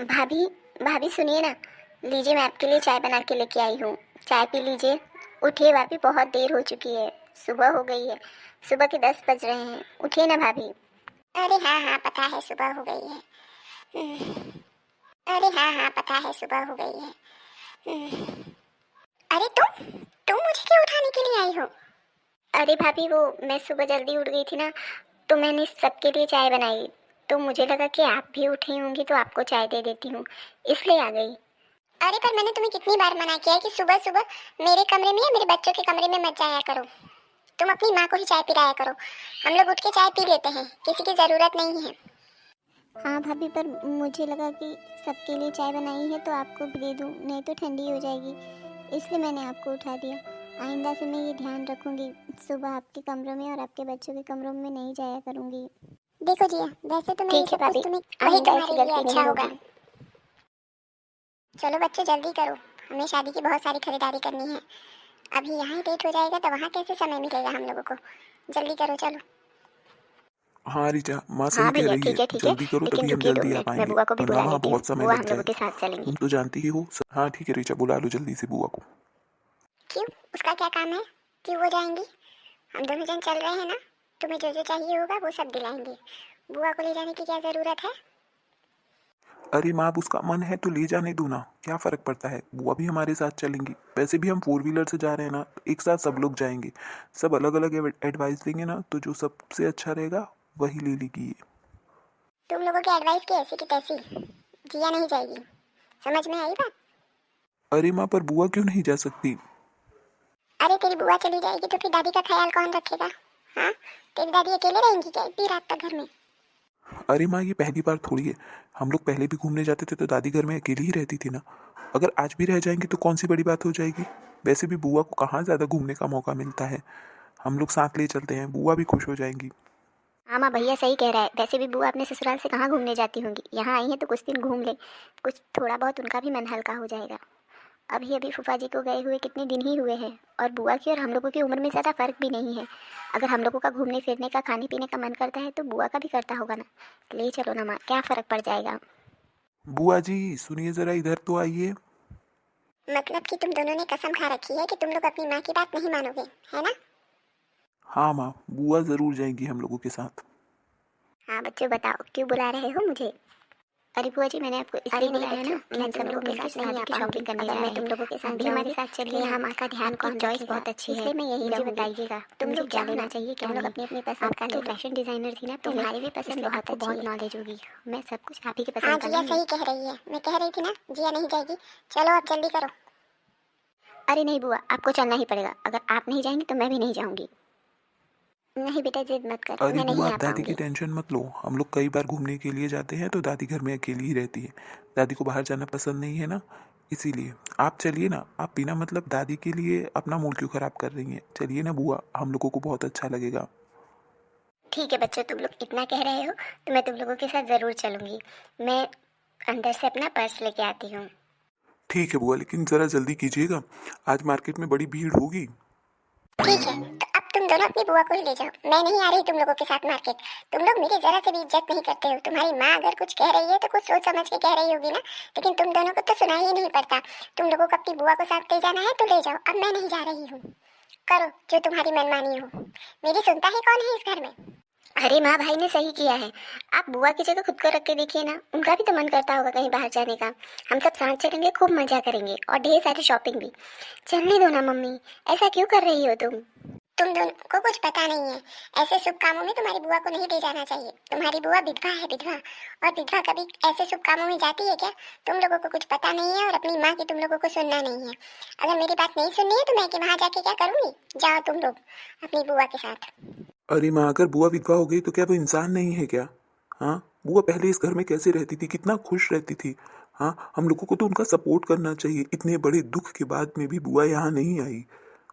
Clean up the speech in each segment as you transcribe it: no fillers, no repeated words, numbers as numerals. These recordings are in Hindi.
भाभी भाभी सुनिए ना, लीजिए मैं आपके लिए चाय बना के लेके आई हूँ। चाय पी लीजिए। उठिए भाभी, बहुत देर हो चुकी है, सुबह हो गई है, सुबह के 10 बज रहे हैं। उठिए ना भाभी। अरे हाँ हाँ पता है सुबह हो गई है। अरे हाँ हाँ पता है सुबह हो गई है। अरे तुम मुझे क्यों उठाने के लिए आई हो? अरे भाभी, वो मैं सुबह जल्दी उठ गई थी ना, तो मैंने सबके लिए चाय बनाई, तो मुझे लगा कि आप भी उठी होंगी तो आपको चाय दे देती हूँ, इसलिए आ गई। अरे पर मैंने तुम्हें कितनी बार मना किया है कि सुबह सुबह मेरे कमरे में या मेरे बच्चों के कमरे में मत जाया करो। तुम अपनी माँ को ही चाय पिलाया करो। हम लोग उठ के चाय पी लेते हैं, किसी की ज़रूरत नहीं है। हाँ भाभी, पर मुझे लगा कि सबके लिए चाय बनाई है तो आपको भी दे दूँ, नहीं तो ठंडी हो जाएगी, इसलिए मैंने आपको उठा दिया। आइंदा से मैं ये ध्यान रखूँगी, सुबह आपके कमरों में और आपके बच्चों के कमरों में नहीं जाया करूँगी। देखो जिया, वैसे तो मैं ये ठीक है सब कुछ भाभी, तुम्हें वही आइंदा ऐसी तुम्हारे लिए गलती अच्छा नहीं होगा। होगी। चलो बच्चों जल्दी करो, हमें शादी की बहुत सारी खरीदारी करनी है। अभी यहाँ ही लेट हो जाएगा तो वहाँ कैसे समय मिलेगा हम लोगों को। जल्दी करो चलो। हाँ रिचा, माँ सही हाँ कह भैया, रही है, ठीक है, जल्दी करो लेकिन तभी हम रुकिए 2 जल्दी आ मिनट, मैं पाएंगे, बुआ को भी वरना बुला वहाँ लेती हूँ, बहुत समय बुआ लग हम लोगों के जाएगा। साथ चलेंगी। तुम तो जानती ही हो हाँ ठीक है रिचा, बुला लो जल्दी से बुआ को। क्यों, उसका क्या काम है? क्यों वो जाएंगी? हम दोनों जन चल रहे हैं ना, तुम्हें जो जो चाहिए होगा वो सब दिलाएंगे। बुआ को ले जाने की क्या ज़रूरत है? अरे माँ, अब उसका मन है तो ले जाने दो ना, क्या फ़र्क पड़ता है, बुआ भी हमारे साथ चलेंगी। वैसे भी हम 4 व्हीलर से जा रहे हैं ना, एक साथ सब लोग जाएंगे, सब अलग अलग एडवाइस देंगे ना, तो जो सबसे अच्छा रहेगा वही ले लेगी ये। तुम लोगों की एडवाइस की ऐसी की तैसी जिया नहीं जाएगी, समझ में आई बात? अरे माँ, पर बुआ क्यों नहीं जा सकती? अरे तेरी बुआ चली जाएगी तो फिर दादी का ख्याल कौन रखेगा? हाँ, तेरी दादी अकेले रहेंगी क्या इतनी रात तक घर में? अरे माँ, ये पहली बार थोड़ी है, हम लोग पहले भी घूमने जाते थे तो दादी घर में अकेली ही रहती थी ना। अगर आज भी रह जाएंगी तो कौन सी बड़ी बात हो जाएगी। वैसे भी बुआ को कहाँ ज़्यादा घूमने का मौका मिलता है, हम लोग साथ ले चलते हैं, बुआ भी खुश हो जाएंगी। हाँ माँ, भैया सही कह रहा है, वैसे भी बुआ अपने ससुराल से कहाँ घूमने जाती होंगी, यहाँ आई हैं तो कुछ दिन घूम ले, कुछ थोड़ा बहुत उनका भी मन हल्का हो जाएगा। अभी अभी फूफा जी को गए हुए कितने दिन ही हुए हैं, और बुआ की और हम लोगों की उम्र में ज़्यादा फ़र्क भी नहीं है। अगर हम लोगों का घूमने फिरने का, खाने पीने का मन करता है तो बुआ का भी करता होगा ना। ले चलो ना माँ, क्या फ़र्क पड़ जाएगा। बुआ जी सुनिए ज़रा, इधर तो आइए। मतलब कि तुम दोनों ने कसम खा रखी है कि तुम लोग अपनी माँ की बात नहीं मानोगे, है ना? हाँ माँ, बुआ ज़रूर जाएंगी हम लोगों के साथ। हाँ बच्चों, बताओ क्यों बुला रहे हो मुझे। अरे बुआ जी, मैंने आपको इसलिए बुलाया है ना, मैं तुम लोगों के साथ शादी की शॉपिंग करने जा रही हूँ। तुम लोगों के साथ भी हमारे साथ चलिए, यहाँ माँ का ध्यान कौन, चॉइस बहुत अच्छी है, इसलिए मैं यही मुझे बताइएगा तुम लोग क्या लेना चाहिए, क्या लोग अपनी अपनी पसंद का। तो फैशन डिजाइनर थी ना, तो तुम्हारी भी पसंद बहुत अच्छी, बहुत नॉलेज होगी, मैं सब कुछ आप ही के हाँ पसंद का जिया लूँगी। सही कह रही है, मैं कह रही थी ना जिया नहीं जाएगी। चलो अब जल्दी करो। अरे नहीं बुआ, आपको चलना ही पड़ेगा, अगर आप नहीं जाएंगी तो मैं भी नहीं जाऊँगी। नहीं बेटा, जिद मत कर, अरे मैं नहीं बुआ, आ दादी की पाऊँगी। टेंशन मत लो, हम लोग कई बार घूमने के लिए जाते हैं तो दादी घर में अकेली ही रहती है, दादी को बाहर जाना पसंद नहीं है ना, इसीलिए आप चलिए ना। आप बिना मतलब दादी के लिए अपना मूड क्यों ख़राब कर रही हैं, चलिए ना बुआ, हम लोगों को बहुत अच्छा लगेगा। ठीक है बच्चों, तुम लोग इतना कह रहे हो तो मैं तुम लोगों के साथ ज़रूर चलूँगी। मैं अंदर से अपना पर्स लेके आती हूँ। ठीक है बुआ, लेकिन ज़रा जल्दी कीजिएगा, आज मार्केट में बड़ी भीड़ होगी। ठीक है, तो अब तुम दोनों अपनी बुआ को ही ले जाओ, मैं नहीं आ रही तुम लोगों के साथ मार्केट। तुम लोग मेरी जरा से भी इज्जत नहीं करते हो। तुम्हारी माँ अगर कुछ कह रही है तो कुछ सोच समझ के कह रही होगी ना, लेकिन तुम दोनों को तो सुना ही नहीं पड़ता। तुम लोगों को अपनी बुआ को साथ ले जाना है तो ले जाओ, अब मैं नहीं जा रही हूँ। करो जो तुम्हारी मनमानी हो, मेरी सुनता ही कौन है इस घर में? अरे माँ, भाई ने सही किया है, आप बुआ की जगह खुद को रख के देखिए ना, उनका भी तो मन करता होगा कहीं बाहर जाने का। हम सब साथ चलेंगे, खूब मजा करेंगे और ढेर सारी शॉपिंग भी। चलने दो ना मम्मी, ऐसा क्यों कर रही हो तुम। तुम दोनों को कुछ पता नहीं है, ऐसे शुभ कामों में तुम्हारी बुआ को नहीं ले जाना चाहिए। तुम्हारी बुआ विधवा है, विधवा, और विधवा कभी ऐसे शुभ कामों में जाती है क्या? तुम लोगों को कुछ पता नहीं है और अपनी माँ की तुम लोगों को सुनना नहीं है। अगर मेरी बात नहीं सुननी है तो मैं कि वहाँ जाके क्या करूँगी? जाओ तुम लोग अपनी बुआ के साथ। अरे माँ, अगर बुआ विधवा हो गई तो क्या वो इंसान नहीं है क्या? हाँ, बुआ पहले इस घर में कैसे रहती थी, कितना खुश रहती थी। हाँ, हम लोगों को तो उनका सपोर्ट करना चाहिए, इतने बड़े दुख के बाद में भी बुआ यहाँ नहीं आई,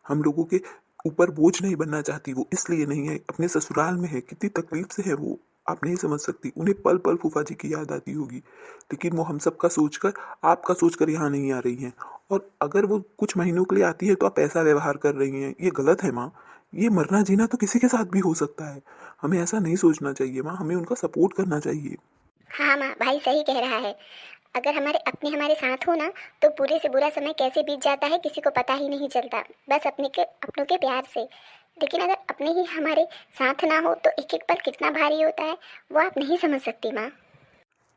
हम लोगों के ऊपर बोझ नहीं बनना चाहती वो, इसलिए नहीं आई, अपने ससुराल में है, कितनी तकलीफ से है वो, आप नहीं समझ सकती। उन्हें पल पल फूफा जी की याद आती होगी, लेकिन वो हम सबका सोचकर, आपका सोचकर यहाँ नहीं आ रही हैं। और अगर वो कुछ महीनों के लिए आती है तो आप ऐसा व्यवहार कर रही हैं, ये गलत है माँ। ये मरना जीना तो किसी के साथ भी हो सकता है, हमें ऐसा नहीं सोचना चाहिए माँ, हमें उनका सपोर्ट करना चाहिए। हाँ माँ, भाई सही कह रहा है, अगर हमारे अपने हमारे साथ हो ना तो पूरे से बुरा समय कैसे बीत जाता है किसी को पता ही नहीं चलता, बस अपनों के प्यार से। लेकिन अगर अपने ही हमारे साथ ना हो तो एक एक पल कितना भारी होता है वो आप नहीं समझ सकती माँ।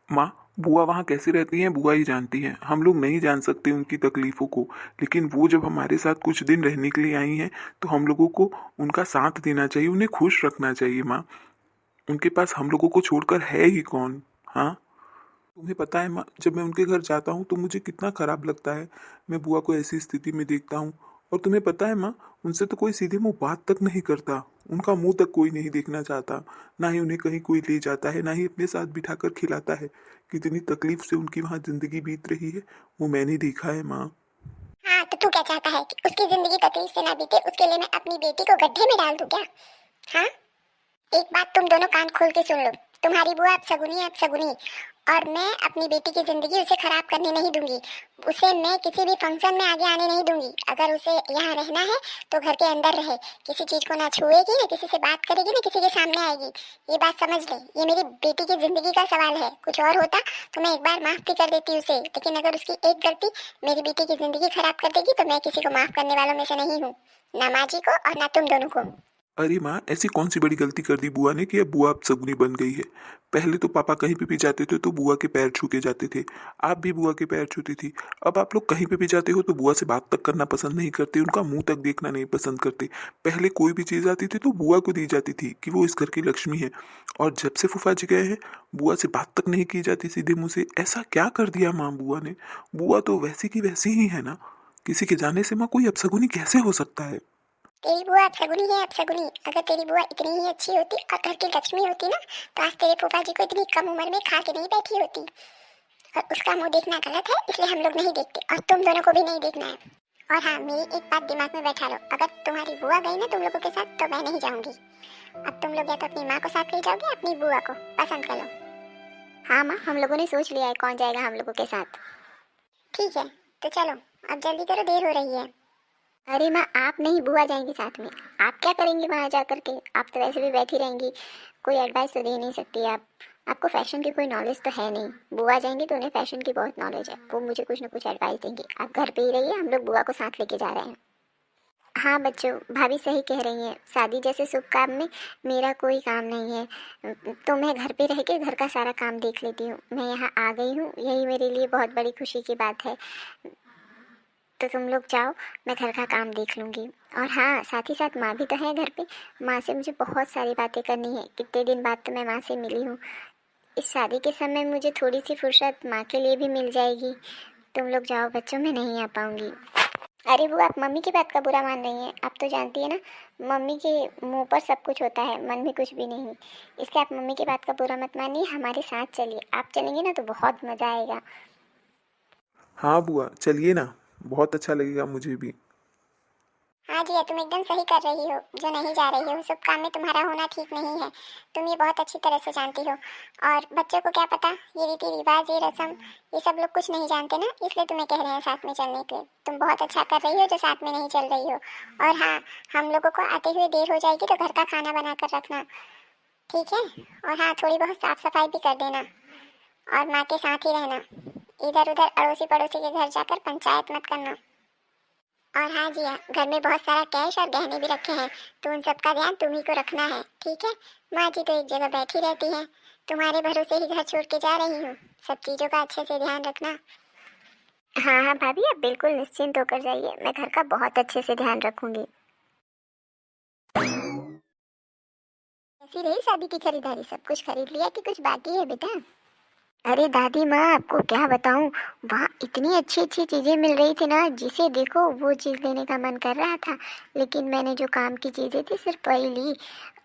माँ, बुआ वहाँ कैसे रहती हैं बुआ ही जानती हैं, हम लोग नहीं जान सकते उनकी तकलीफ़ों को। लेकिन वो जब हमारे साथ कुछ दिन रहने के लिए आई हैं तो हम लोगों को उनका साथ देना चाहिए, उन्हें खुश रखना चाहिए माँ। उनके पास हम लोगों को छोड़कर है ही कौन? हाँ, तुम्हें पता है माँ, जब मैं उनके घर जाता हूँ तो मुझे कितना खराब लगता है। मैं बुआ को ऐसी स्थिति में देखता हूँ। और तुम्हें पता है माँ, उनसे तो कोई सीधे मुंह बात तक नहीं करता, उनका मुंह तक कोई नहीं देखना चाहता। ना ही उन्हें कहीं कोई ले जाता है, ना ही अपने साथ बिठाकर खिलाता है। कितनी तकलीफ से उनकी वहाँ जिंदगी बीत रही है वो मैंने देखा है माँ। हाँ, तो तू क्या चाहता है कि उसकी जिंदगी तकलीफ से ना बीते, उसके लिए मैं अपनी बेटी को गड्ढे में डाल दूं क्या? हाँ, एक बात तुम दोनों कान खोल के सुन लो। तुम्हारी बुआ अब सगुनी है, अब सगुनी। और मैं अपनी बेटी की जिंदगी उसे खराब करने नहीं दूंगी। उसे मैं किसी भी फंक्शन में आगे आने नहीं दूंगी। अगर उसे यहाँ रहना है तो घर के अंदर रहे, किसी चीज को ना छुएगी, ना किसी से बात करेगी, ना किसी के सामने आएगी। ये बात समझ ले, ये मेरी बेटी की जिंदगी का सवाल है। कुछ और होता तो मैं एक बार माफ भी कर देती उसे, लेकिन अगर उसकी एक गलती मेरी बेटी की जिंदगी खराब कर देगी तो मैं किसी को माफ करने वालों में से नहीं हूँ, ना माँ जी को और ना तुम दोनों को। अरे माँ, ऐसी कौन सी बड़ी गलती कर दी बुआ ने कि अब बुआ अब सगुनी बन गई है? पहले तो पापा कहीं पे भी जाते थे तो बुआ के पैर छू के जाते थे। आप भी बुआ के पैर छूती थी। अब आप लोग कहीं पे भी जाते हो तो बुआ से बात तक करना पसंद नहीं करते, उनका मुंह तक देखना नहीं पसंद करते। पहले कोई भी चीज़ आती थी तो बुआ को दी जाती थी कि वो इस घर की लक्ष्मी है। और जब से फूफा जी गए हैं, बुआ से बात तक नहीं की जाती सीधे मुँह से। ऐसा क्या कर दिया माँ बुआ ने? बुआ तो वैसी की वैसी ही है ना। किसी के जाने से माँ कोई अपसगुनी कैसे हो सकता है? तेरी बुआ अब सगुनी है, अब सगुनी। अगर तेरी बुआ इतनी ही अच्छी होती और घर की लक्ष्मी होती ना, तो आज तेरे फूफा जी को इतनी कम उम्र में खा के नहीं बैठी होती। और उसका मुंह देखना गलत है, इसलिए हम लोग नहीं देखते और तुम दोनों को भी नहीं देखना है। और हाँ, मेरी एक बात दिमाग में बैठा लो, अगर तुम्हारी बुआ गई ना तुम लोगों के साथ तो मैं नहीं जाऊंगी। अब तुम लोग या तो अपनी माँ को साथ ले जाओगे, अपनी बुआ को पसंद कर लो। हाँ माँ, हम लोगों ने सोच लिया है कौन जाएगा हम लोगों के साथ। ठीक है, तो चलो अब जल्दी करो, देर हो रही है। अरे माँ, आप नहीं, बुआ जाएंगी साथ में। आप क्या करेंगी वहाँ जा कर के? आप तो वैसे भी बैठी रहेंगी, कोई एडवाइस तो दे नहीं सकती आप। आपको फैशन की कोई नॉलेज तो है नहीं। बुआ जाएंगी तो उन्हें फैशन की बहुत नॉलेज है, वो मुझे कुछ ना कुछ एडवाइस देंगी। आप घर पे ही रहिए, हम लोग बुआ को साथ लेके जा रहे हैं। हाँ बच्चों, भाभी सही कह रही हैं। शादी जैसे शुभ काम में मेरा कोई काम नहीं है, तो मैं घर पे रह के घर का सारा काम देख लेती हूँ। मैं यहाँ आ गई हूँ, यही मेरे लिए बहुत बड़ी खुशी की बात है। तो तुम लोग जाओ, मैं घर का काम देख लूँगी। और हाँ, साथ ही साथ माँ भी तो है घर पे। माँ से मुझे बहुत सारी बातें करनी है, कितने दिन बाद तो मैं माँ से मिली हूँ। इस शादी के समय मुझे थोड़ी सी फुर्सत माँ के लिए भी मिल जाएगी। तुम लोग जाओ बच्चों, मैं नहीं आ पाऊँगी। अरे वो आप मम्मी की बात का बुरा मान रही हैं? आप तो जानती है ना, मम्मी के मुंह पर सब कुछ होता है, मन में कुछ भी नहीं। इसलिए आप मम्मी की बात का बुरा मत मानिए, हमारे साथ चलिए। आप चलेंगे ना तो बहुत मज़ा आएगा। हाँ बुआ, चलिए ना, बहुत अच्छा लगेगा मुझे भी। हाँ जी, तुम एकदम सही कर रही हो। जो नहीं जा रही हो, शुभ काम में तुम्हारा होना ठीक नहीं है। तुम ये बहुत अच्छी तरह से जानती हो। और बच्चों को क्या पता, ये रीति रिवाज, ये रस्म, ये सब लोग कुछ नहीं जानते ना, इसलिए तुम्हें कह रहे हैं साथ में चलने के लिए। तुम बहुत अच्छा कर रही हो जो साथ में नहीं चल रही हो। और हाँ, हम लोगों को आते हुए देर हो जाएगी तो घर का खाना बना कर रखना, ठीक है? और हाँ, थोड़ी बहुत साफ सफाई भी कर देना। और माँ के साथ ही रहना, इधर उधर अड़ोसी पड़ोसी के घर जाकर पंचायत मत करना। और हाँ जी हाँ, घर में बहुत सारा कैश और गहने भी रखे हैं, तो उन सब का ध्यान तुम्ही को रखना है, ठीक है? माँ जी तो एक जगह बैठी रहती हैं, तुम्हारे भरोसे ही घर छोड़ के जा रही हूँ। सब चीज़ों का अच्छे से ध्यान रखना। हाँ हाँ भाभी, आप बिल्कुल निश्चिंत होकर जाइए, मैं घर का बहुत अच्छे से ध्यान रखूंगी। कैसी रही शादी की खरीदारी? सब कुछ खरीद लिया कि कुछ बाकी है बेटा? अरे दादी माँ, आपको क्या बताऊँ, वहाँ इतनी अच्छी अच्छी चीज़ें मिल रही थी ना, जिसे देखो वो चीज़ लेने का मन कर रहा था। लेकिन मैंने जो काम की चीज़ें थी सिर्फ वही ली।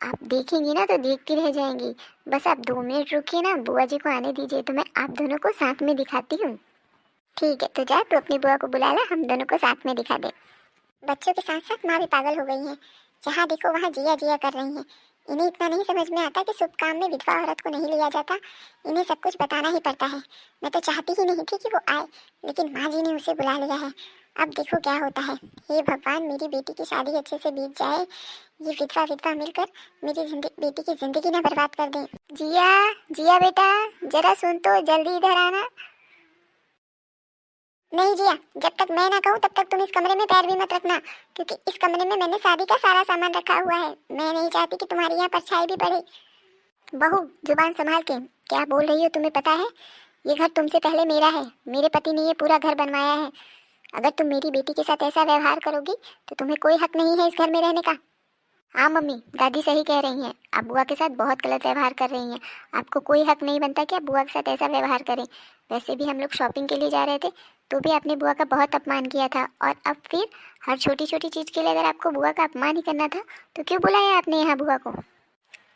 आप देखेंगी ना तो देखती रह जाएंगी। बस आप 2 मिनट रुकिए ना, बुआ जी को आने दीजिए तो मैं आप दोनों को साथ में दिखाती हूँ। ठीक है, तो जा तू अपनी बुआ को बुला ला, हम दोनों को साथ में दिखा दे। बच्चों के साथ साथ माँ भी पागल हो गई है, जहाँ देखो वहाँ जिया जिया कर रही हैं। इन्हें इतना नहीं समझ में आता कि शुभ काम में विधवा औरत को नहीं लिया जाता, इन्हें सब कुछ बताना ही पड़ता है। मैं तो चाहती ही नहीं थी कि वो आए, लेकिन माँ जी ने उसे बुला लिया है। अब देखो क्या होता है। हे भगवान, मेरी बेटी की शादी अच्छे से बीत जाए, ये विधवा विधवा मिलकर मेरी बेटी की जिंदगी ना बर्बाद कर दें। जिया, जिया बेटा, जरा सुन तो, जल्दी इधर आना। नहीं जिया, जब तक मैं ना कहूँ तब तक तुम इस कमरे में पैर भी मत रखना, क्योंकि इस कमरे में मैंने शादी का सारा सामान रखा हुआ है। मैं नहीं चाहती कि तुम्हारी यहाँ परछाई भी पड़े। बहू, जुबान संभाल के, क्या बोल रही हो तुम्हें पता है? ये घर तुमसे पहले मेरा है, मेरे पति ने ये पूरा घर बनवाया है। अगर तुम मेरी बेटी के साथ ऐसा व्यवहार करोगी तो तुम्हें कोई हक नहीं है इस घर में रहने का। हाँ मम्मी, दादी सही कह रही हैं, आप बुआ के साथ बहुत गलत व्यवहार कर रही हैं। आपको कोई हक नहीं बनता कि आप बुआ के साथ ऐसा व्यवहार करें। वैसे भी हम लोग शॉपिंग के लिए जा रहे थे तो भी आपने बुआ का बहुत अपमान किया था, और अब फिर हर छोटी छोटी चीज़ के लिए अगर आपको बुआ का अपमान ही करना था तो क्यों बुलाया आपने यहाँ बुआ को?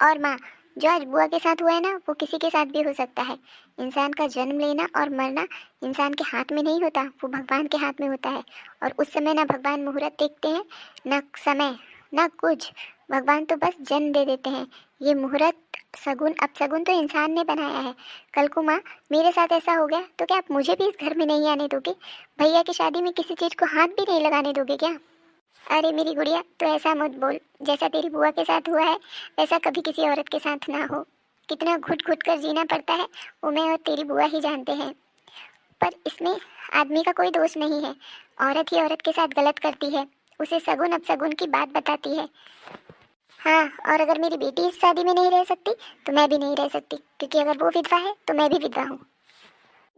और माँ, जो आज बुआ के साथ हुआ है ना, वो किसी के साथ भी हो सकता है। इंसान का जन्म लेना और मरना इंसान के हाथ में नहीं होता, वो भगवान के हाथ में होता है। और उस समय ना भगवान मुहूर्त देखते हैं, ना समय, ना कुछ। भगवान तो बस जन्म दे देते हैं। ये मुहूर्त, सगुन, अपसगुन तो इंसान ने बनाया है। कल को माँ मेरे साथ ऐसा हो गया तो क्या आप मुझे भी इस घर में नहीं आने दोगे? भैया की शादी में किसी चीज़ को हाथ भी नहीं लगाने दोगे क्या? अरे मेरी गुड़िया, तो ऐसा मत बोल। जैसा तेरी बुआ के साथ हुआ है वैसा कभी किसी औरत के साथ ना हो। कितना घुट घुट कर जीना पड़ता है वो मैं और तेरी बुआ ही जानते हैं। पर इसमें आदमी का कोई दोष नहीं है। औरत ही औरत के साथ गलत करती है, उसे सगुन अपसगुन की बात बताती है। हाँ, और अगर मेरी बेटी इस शादी में नहीं रह सकती तो मैं भी नहीं रह सकती, क्योंकि अगर वो विधवा है तो मैं भी विधवा हूँ।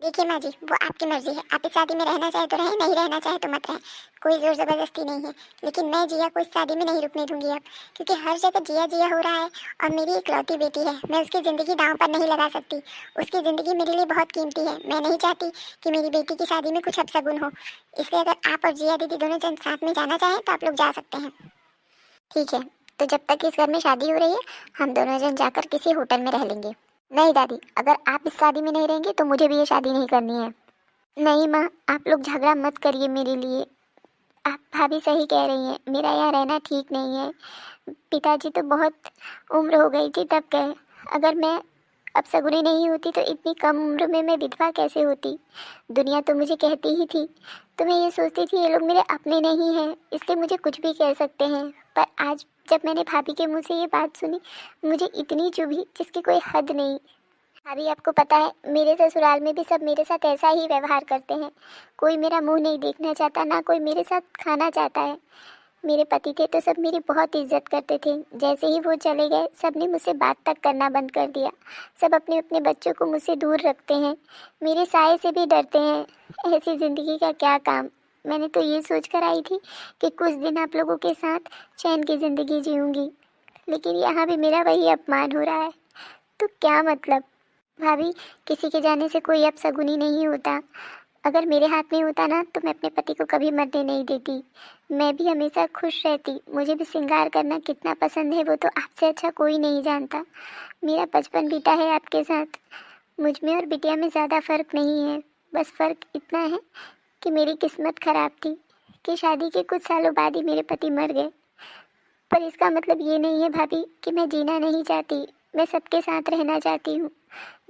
देखिए माँ जी, वो आपकी मर्जी है, आप इस शादी में रहना चाहे तो रहें, नहीं रहना चाहे तो मत रहें। कोई जोर ज़बरदस्ती नहीं है। लेकिन मैं जिया को इस शादी में नहीं रुकने दूंगी अब, क्योंकि हर जगह जिया जिया हो रहा है और मेरी इकलौती बेटी है। मैं उसकी ज़िंदगी दांव पर नहीं लगा सकती। उसकी ज़िंदगी मेरे लिए बहुत कीमती है। मैं नहीं चाहती कि मेरी बेटी की शादी में कुछ अपशगुन हो। इसलिए अगर आप और जिया दीदी दोनों जन साथ में जाना चाहें तो आप लोग जा सकते हैं। ठीक है, तो जब तक इस घर में शादी हो रही है हम दोनों जन जाकर किसी होटल में रह लेंगे। नहीं दादी, अगर आप इस शादी में नहीं रहेंगे तो मुझे भी ये शादी नहीं करनी है। नहीं माँ, आप लोग झगड़ा मत करिए मेरे लिए। आप भाभी सही कह रही हैं, मेरा यहाँ रहना ठीक नहीं है। पिताजी तो बहुत उम्र हो गई थी तब गए। अगर मैं अब सगुनी नहीं होती तो इतनी कम उम्र में मैं विधवा कैसे होती? दुनिया तो मुझे कहती ही थी। तो मैं ये सोचती थी ये लोग मेरे अपने नहीं हैं, इसलिए मुझे कुछ भी कह सकते हैं। पर आज जब मैंने भाभी के मुंह से ये बात सुनी मुझे इतनी चुभी जिसकी कोई हद नहीं। भाभी, आपको पता है मेरे ससुराल में भी सब मेरे साथ ऐसा ही व्यवहार करते हैं। कोई मेरा मुंह नहीं देखना चाहता, ना कोई मेरे साथ खाना चाहता है। मेरे पति थे तो सब मेरी बहुत इज्जत करते थे। जैसे ही वो चले गए सब ने मुझसे बात तक करना बंद कर दिया। सब अपने अपने बच्चों को मुझसे दूर रखते हैं, मेरे साये से भी डरते हैं। ऐसी ज़िंदगी का क्या काम? मैंने तो ये सोच कर आई थी कि कुछ दिन आप लोगों के साथ चैन की ज़िंदगी जीऊँगी, लेकिन यहाँ भी मेरा वही अपमान हो रहा है। तो क्या मतलब? भाभी, किसी के जाने से कोई अपशगुनी नहीं होता। अगर मेरे हाथ में होता ना तो मैं अपने पति को कभी मरने नहीं देती। मैं भी हमेशा खुश रहती। मुझे भी श्रृंगार करना कितना पसंद है वो तो आपसे अच्छा कोई नहीं जानता। मेरा बचपन बीता है आपके साथ। मुझ में और बिटिया में ज़्यादा फ़र्क नहीं है। बस फ़र्क इतना है कि मेरी किस्मत ख़राब थी कि शादी के कुछ सालों बाद ही मेरे पति मर गए। पर इसका मतलब ये नहीं है भाभी कि मैं जीना नहीं चाहती। मैं सबके साथ रहना चाहती हूँ,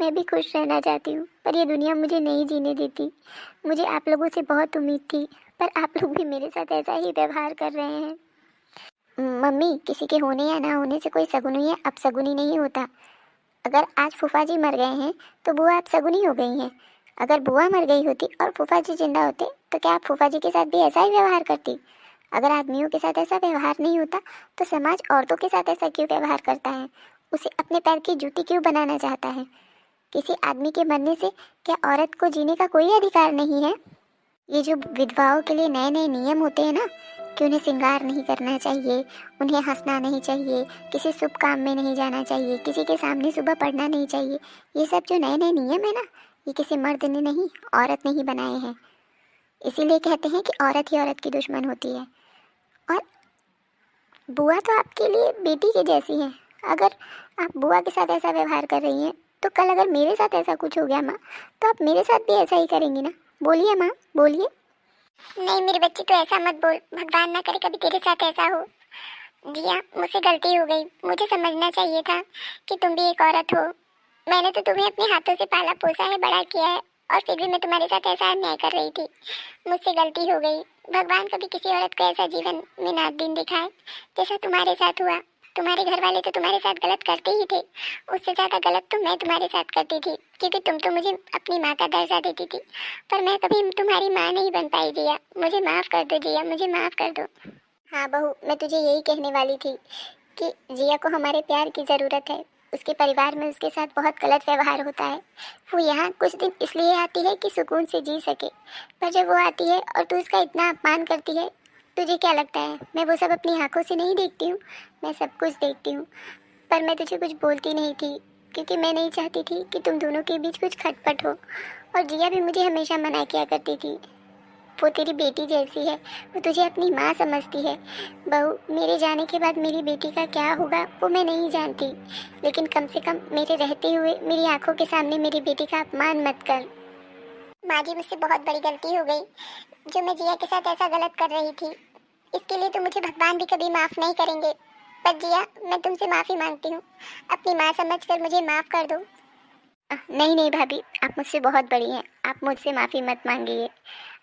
मैं भी खुश रहना चाहती हूँ, पर ये दुनिया मुझे नहीं जीने देती। मुझे आप लोगों से बहुत उम्मीद थी, पर आप लोग भी मेरे साथ ऐसा ही व्यवहार कर रहे हैं। मम्मी, किसी के होने या ना होने से कोई सगुनी या अपसगुनी नहीं होता। अगर आज फूफा जी मर गए हैं तो बुआ अपसगुनी हो गई हैं। अगर बुआ मर गई होती और फूफा जी जिंदा होते तो क्या आप फूफा जी के साथ भी ऐसा ही व्यवहार करती? अगर आदमियों के साथ ऐसा व्यवहार नहीं होता तो समाज औरतों के साथ ऐसा क्यों व्यवहार करता है? उसे अपने पैर की जूती क्यों बनाना चाहता है? किसी आदमी के मरने से क्या औरत को जीने का कोई अधिकार नहीं है? ये जो विधवाओं के लिए नए नए नियम होते हैं ना, कि उन्हें श्रृंगार नहीं करना चाहिए, उन्हें हंसना नहीं चाहिए, किसी शुभ काम में नहीं जाना चाहिए, किसी के सामने सुबह पढ़ना नहीं चाहिए, ये सब जो नए नए नियम है ना, ये किसी मर्द ने नहीं, औरत ने ही बनाए हैं। इसीलिए कहते हैं कि औरत ही औरत की दुश्मन होती है। और बुआ तो आपके लिए बेटी के जैसी है। अगर आप बुआ के साथ ऐसा व्यवहार कर रही हैं तो कल अगर मेरे साथ ऐसा कुछ हो गया माँ तो आप मेरे साथ भी ऐसा ही करेंगी ना? बोलिए माँ, बोलिए। नहीं मेरी बच्ची, तो ऐसा मत बोल। भगवान ना करे कभी तेरे साथ ऐसा हो। जिया, मुझसे गलती हो गई। मुझे समझना चाहिए था कि तुम भी एक औरत हो। मैंने तो तुम्हें अपने हाथों से पाला पोसा है, बड़ा किया है, और फिर भी मैं तुम्हारे साथ ऐसा अन्याय कर रही थी। मुझसे गलती हो गई। भगवान कभी किसी औरत को ऐसा जीवन में ना दिन दिखाए जैसा तुम्हारे साथ हुआ। तुम्हारे घर वाले तो तुम्हारे साथ गलत करते ही थे, उससे ज़्यादा गलत तो मैं तुम्हारे साथ करती थी, क्योंकि तुम तो मुझे अपनी माँ का दर्जा देती थी, पर मैं कभी तुम्हारी माँ नहीं बन पाई। जिया, मुझे माफ़ कर दो। जिया, मुझे माफ़ कर दो। हाँ बहू, मैं तुझे यही कहने वाली थी कि जिया को हमारे प्यार की ज़रूरत है। उसके परिवार में उसके साथ बहुत गलत व्यवहार होता है। वो यहाँ कुछ दिन इसलिए आती है कि सुकून से जी सके, पर जब वो आती है और तू उसका इतना अपमान करती है, तुझे क्या लगता है मैं वो सब अपनी आंखों से नहीं देखती हूँ? मैं सब कुछ देखती हूँ, पर मैं तुझे कुछ बोलती नहीं थी, क्योंकि मैं नहीं चाहती थी कि तुम दोनों के बीच कुछ खटपट हो। और जिया भी मुझे हमेशा मना किया करती थी। वो तेरी बेटी जैसी है, वो तुझे अपनी माँ समझती है। बहू, मेरे जाने के बाद मेरी बेटी का क्या होगा वो मैं नहीं जानती, लेकिन कम से कम मेरे रहते हुए मेरी आंखों के सामने मेरी बेटी का अपमान मत कर। माँ जी, मुझसे बहुत बड़ी गलती हो गई जो मैं जिया के साथ ऐसा गलत कर रही थी। इसके लिए तो मुझे भगवान भी कभी माफ़ नहीं करेंगे। पर जिया, मैं तुमसे माफ़ी मांगती हूँ, अपनी माँ समझकर मुझे माफ़ कर दो। नहीं नहीं भाभी, आप मुझसे बहुत बड़ी हैं, आप मुझसे माफ़ी मत मांगिए।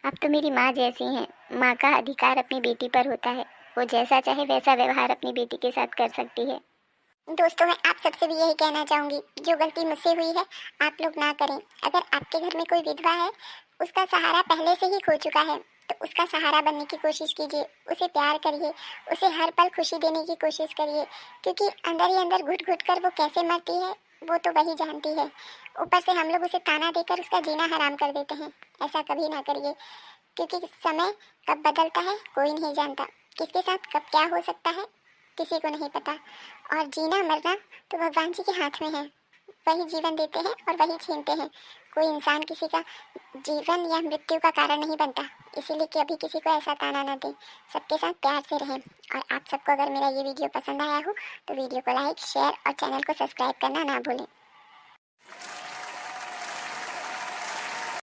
आप तो मेरी माँ जैसी हैं। माँ का अधिकार अपनी बेटी पर होता है, वो जैसा चाहे वैसा व्यवहार अपनी बेटी के साथ कर सकती है। दोस्तों, मैं आप सबसे भी यही कहना चाहूँगी, जो गलती मुझसे हुई है आप लोग ना करें। अगर आपके घर में कोई विधवा है, उसका सहारा पहले से ही खो चुका है, तो उसका सहारा बनने की कोशिश कीजिए, उसे प्यार करिए, उसे हर पल खुशी देने की कोशिश करिए, क्योंकि अंदर ही अंदर घुट घुट कर वो कैसे मरती है वो तो वही जानती है। ऊपर से हम लोग उसे ताना देकर उसका जीना हराम कर देते हैं। ऐसा कभी ना करिए, क्योंकि समय कब बदलता है कोई नहीं जानता, किसके साथ कब क्या हो सकता है किसी को नहीं पता। और जीना मरना तो भगवान जी के हाथ में है, वही जीवन देते हैं और वही छीनते हैं। कोई इंसान किसी का जीवन या मृत्यु का कारण नहीं बनता, इसीलिए कभी किसी को ऐसा ताना ना दें, सबके साथ प्यार से रहें। और आप सबको अगर मेरा ये वीडियो पसंद आया हो तो वीडियो को लाइक, शेयर और चैनल को सब्सक्राइब करना ना भूलें।